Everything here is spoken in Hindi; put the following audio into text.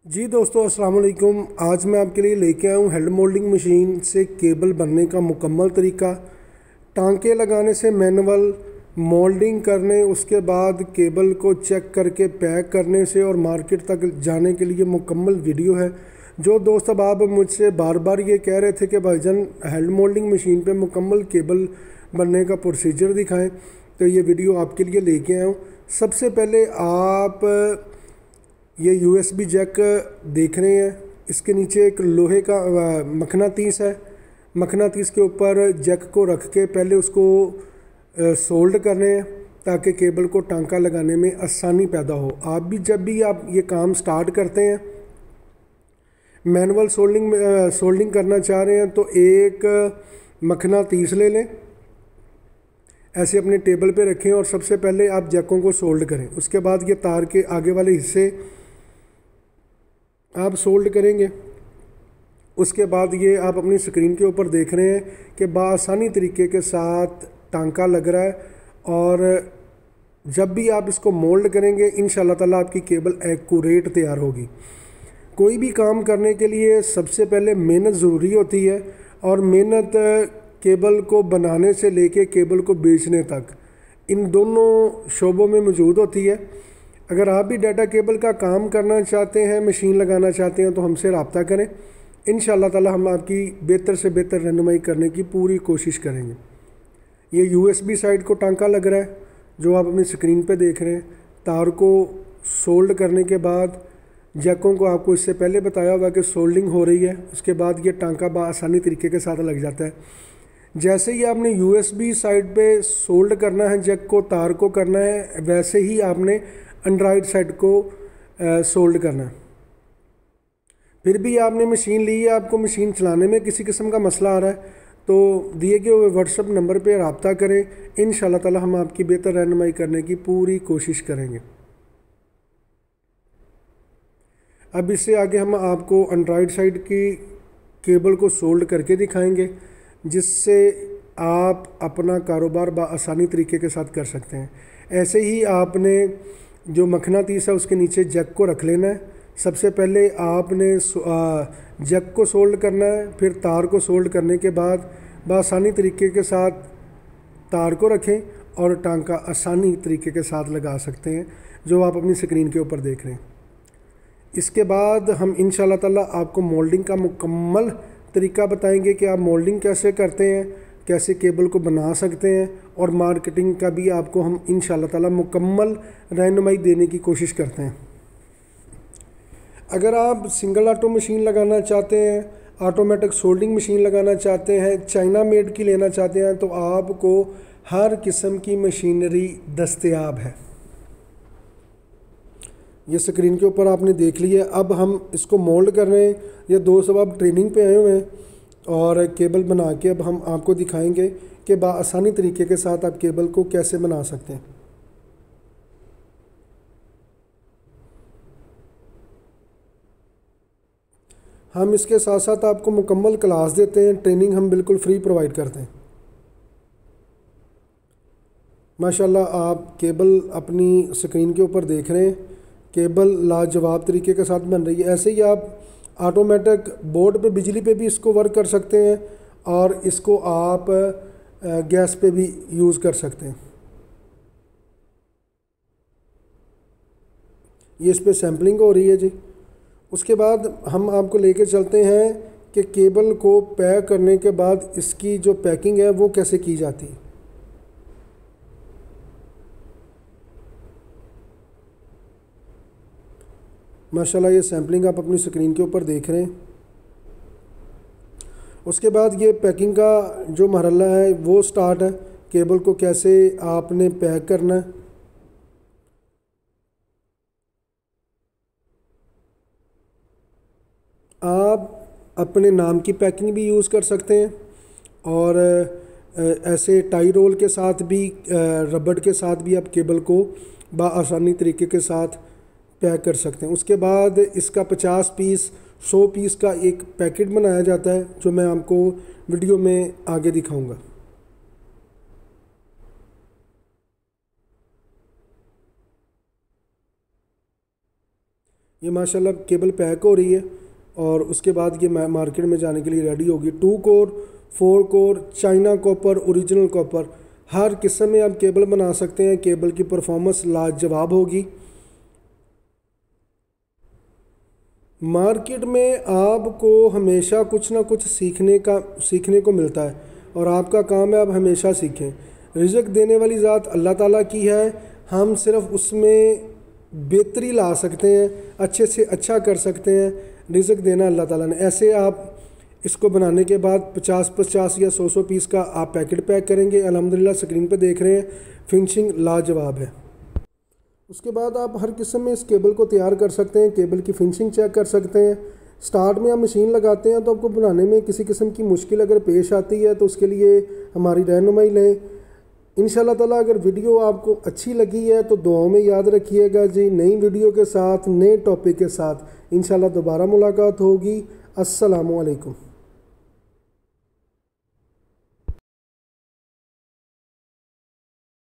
जी दोस्तों, अस्सलाम वालेकुम। आज मैं आपके लिए लेके आया हूँ हेड मोल्डिंग मशीन से केबल बनने का मुकम्मल तरीका। टांके लगाने से मैनुअल, मोल्डिंग करने, उसके बाद केबल को चेक करके पैक करने से और मार्केट तक जाने के लिए मुकम्मल वीडियो है। जो दोस्त अब आप मुझसे बार बार ये कह रहे थे कि भाईजान हेड मोल्डिंग मशीन पे मुकम्मल केबल बनने का प्रोसीजर दिखाएं, तो ये वीडियो आपके लिए लेके आया हूँ। सबसे पहले आप ये यूएसबी जैक देख रहे हैं, इसके नीचे एक लोहे का मखनातीस है। मखनातीस के ऊपर जैक को रख के पहले उसको सोल्ड करने हैं ताकि केबल को टांका लगाने में आसानी पैदा हो। आप भी जब भी आप ये काम स्टार्ट करते हैं, मैनुअल सोल्डिंग करना चाह रहे हैं, तो एक मखनातीस ले लें, ऐसे अपने टेबल पे रखें और सबसे पहले आप जैकों को सोल्ड करें। उसके बाद ये तार के आगे वाले हिस्से आप सोल्ड करेंगे। उसके बाद ये आप अपनी स्क्रीन के ऊपर देख रहे हैं कि बआसानी तरीके के साथ टांका लग रहा है। और जब भी आप इसको मोल्ड करेंगे, इंशाल्लाह ताला आपकी केबल एक्यूरेट तैयार होगी। कोई भी काम करने के लिए सबसे पहले मेहनत ज़रूरी होती है, और मेहनत केबल को बनाने से लेके केबल को बेचने तक, इन दोनों शोबों में मौजूद होती है। अगर आप भी डाटा केबल का काम करना चाहते हैं, मशीन लगाना चाहते हैं, तो हमसे रब्ता करें। इंशाल्लाह ताला हम आपकी बेहतर से बेहतर रहनुमाई करने की पूरी कोशिश करेंगे। ये यूएसबी साइड को टांका लग रहा है जो आप अपनी स्क्रीन पे देख रहे हैं। तार को सोल्ड करने के बाद जैकों को आपको इससे पहले बताया हुआ कि सोल्डिंग हो रही है, उसके बाद ये टांका बआसानी तरीके के साथ लग जाता है। जैसे ही आपने यूएसबी साइड पे सोल्ड करना है, जैक को, तार को करना है, वैसे ही आपने एंड्रॉयड साइड को सोल्ड करना है। फिर भी आपने मशीन ली है, आपको मशीन चलाने में किसी किस्म का मसला आ रहा है, तो दिए गए हुए व्हाट्सएप नंबर पे रब्ता करें। इंशाल्लाह ताला हम आपकी बेहतर रहनुमाई करने की पूरी कोशिश करेंगे। अब इससे आगे हम आपको एंड्रॉयड साइड की केबल को सोल्ड करके दिखाएंगे, जिससे आप अपना कारोबार बआसानी तरीके के साथ कर सकते हैं। ऐसे ही आपने जो मखनातीस है उसके नीचे जैक को रख लेना है। सबसे पहले आपने जैक को सोल्ड करना है, फिर तार को सोल्ड करने के बाद बआसानी तरीके के साथ तार को रखें और टांका आसानी तरीके के साथ लगा सकते हैं, जो आप अपनी स्क्रीन के ऊपर देख रहे हैं। इसके बाद हम इंशाल्लाह ताला आपको मोल्डिंग का मुकम्मल तरीका बताएंगे कि आप मोल्डिंग कैसे करते हैं, कैसे केबल को बना सकते हैं, और मार्केटिंग का भी आपको हम इंशाल्लाह ताला मुकम्मल रहनुमाई देने की कोशिश करते हैं। अगर आप सिंगल ऑटो मशीन लगाना चाहते हैं, ऑटोमेटिक सोल्डिंग मशीन लगाना चाहते हैं, चाइना मेड की लेना चाहते हैं, तो आपको हर किस्म की मशीनरी दस्तयाब है। ये स्क्रीन के ऊपर आपने देख लिया। अब हम इसको मोल्ड कर रहे हैं। ये दोस्त अब आप ट्रेनिंग पे आए हुए हैं, और केबल बना के अब हम आपको दिखाएंगे कि बआसानी तरीके के साथ आप केबल को कैसे बना सकते हैं। हम इसके साथ साथ आपको मुकम्मल क्लास देते हैं, ट्रेनिंग हम बिल्कुल फ्री प्रोवाइड करते हैं। माशाल्लाह आप केबल अपनी स्क्रीन के ऊपर देख रहे हैं, केबल लाजवाब तरीके के साथ बन रही है। ऐसे ही आप ऑटोमेटिक बोर्ड पे, बिजली पे भी इसको वर्क कर सकते हैं, और इसको आप गैस पे भी यूज़ कर सकते हैं। ये इस पर सैम्पलिंग हो रही है जी। उसके बाद हम आपको लेके चलते हैं कि केबल को पैक करने के बाद इसकी जो पैकिंग है वो कैसे की जाती है। माशाल्लाह ये सैम्पलिंग आप अपनी स्क्रीन के ऊपर देख रहे हैं। उसके बाद ये पैकिंग का जो मरहला है वो स्टार्ट है। केबल को कैसे आपने पैक करना है। आप अपने नाम की पैकिंग भी यूज़ कर सकते हैं, और ऐसे टाई रोल के साथ भी, रबड़ के साथ भी आप केबल को बआसानी तरीके के साथ पैक कर सकते हैं। उसके बाद इसका 50 पीस, 100 पीस का एक पैकेट बनाया जाता है, जो मैं आपको वीडियो में आगे दिखाऊंगा। ये माशाल्लाह केबल पैक हो रही है और उसके बाद ये मार्केट में जाने के लिए रेडी होगी। 2 core, 4 core, China copper, original copper, हर किस्म में आप केबल बना सकते हैं। केबल की परफॉर्मेंस लाजवाब होगी। मार्केट में आपको हमेशा कुछ ना कुछ सीखने को मिलता है और आपका काम है आप हमेशा सीखें। रिज़्क देने वाली ज़ात अल्लाह ताला की है, हम सिर्फ उसमें बेहतरी ला सकते हैं, अच्छे से अच्छा कर सकते हैं। रिज़्क देना अल्लाह ताला ने। ऐसे आप इसको बनाने के बाद 50-50 या 100 पीस का आप पैकेट पैक करेंगे। अल्हम्दुलिल्लाह स्क्रीन पे देख रहे हैं, फिनिशिंग लाजवाब है। उसके बाद आप हर किस्म में इस केबल को तैयार कर सकते हैं, केबल की फिनिशिंग चेक कर सकते हैं। स्टार्ट में आप मशीन लगाते हैं तो आपको बनाने में किसी किस्म की मुश्किल अगर पेश आती है तो उसके लिए हमारी रहनुमाई लें। इंशाल्लाह ताला अगर वीडियो आपको अच्छी लगी है तो दुआओं में याद रखिएगा जी। नई वीडियो के साथ, नए टॉपिक के साथ इंशाल्लाह दोबारा मुलाकात होगी। अस्सलामु अलैकुम।